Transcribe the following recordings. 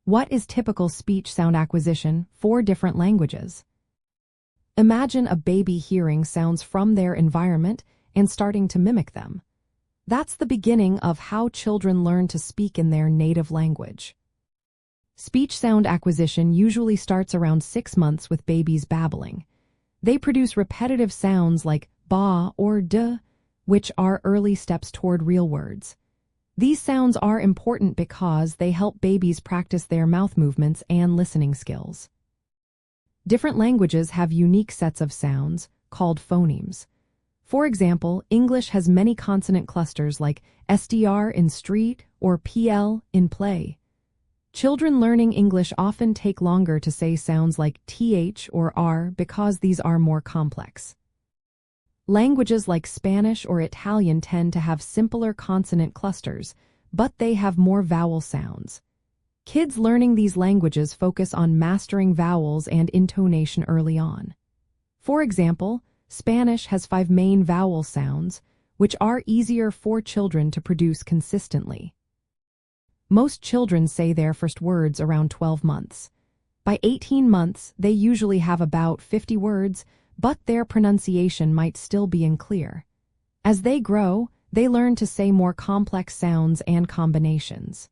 What is typical speech sound acquisition for different languages? Imagine a baby hearing sounds from their environment and starting to mimic them. That's the beginning of how children learn to speak in their native language. Speech sound acquisition usually starts around 6 months with babies babbling. They produce repetitive sounds like ba or d, which are early steps toward real words. These sounds are important because they help babies practice their mouth movements and listening skills. Different languages have unique sets of sounds, called phonemes. For example, English has many consonant clusters like SDR in street or PL in play. Children learning English often take longer to say sounds like TH or R because these are more complex. Languages like Spanish or Italian tend to have simpler consonant clusters, but they have more vowel sounds. Kids learning these languages focus on mastering vowels and intonation early on. For example, Spanish has 5 main vowel sounds, which are easier for children to produce consistently. Most children say their first words around 12 months. By 18 months, they usually have about 50 words, but their pronunciation might still be unclear. As they grow, they learn to say more complex sounds and combinations.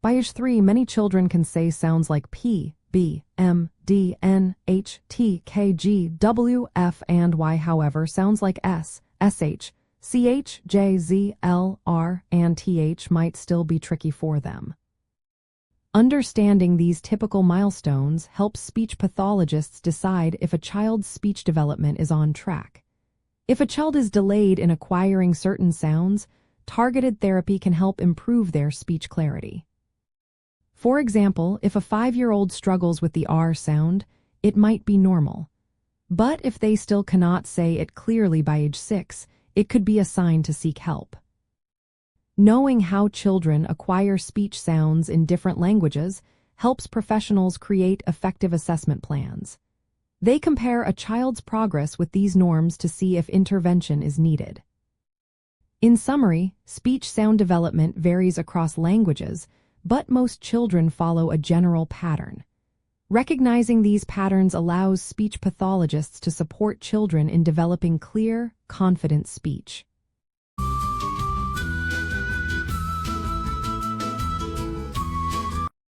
By age 3, many children can say sounds like P, B, M, D, N, H, T, K, G, W, F, and Y. However, sounds like S, SH, CH, J, Z, L, R, and TH might still be tricky for them. Understanding these typical milestones helps speech pathologists decide if a child's speech development is on track. If a child is delayed in acquiring certain sounds, targeted therapy can help improve their speech clarity. For example, if a 5-year-old struggles with the R sound, it might be normal. But if they still cannot say it clearly by age 6, it could be a sign to seek help. Knowing how children acquire speech sounds in different languages helps professionals create effective assessment plans. They compare a child's progress with these norms to see if intervention is needed. In summary, speech sound development varies across languages, but most children follow a general pattern. Recognizing these patterns allows speech pathologists to support children in developing clear, confident speech.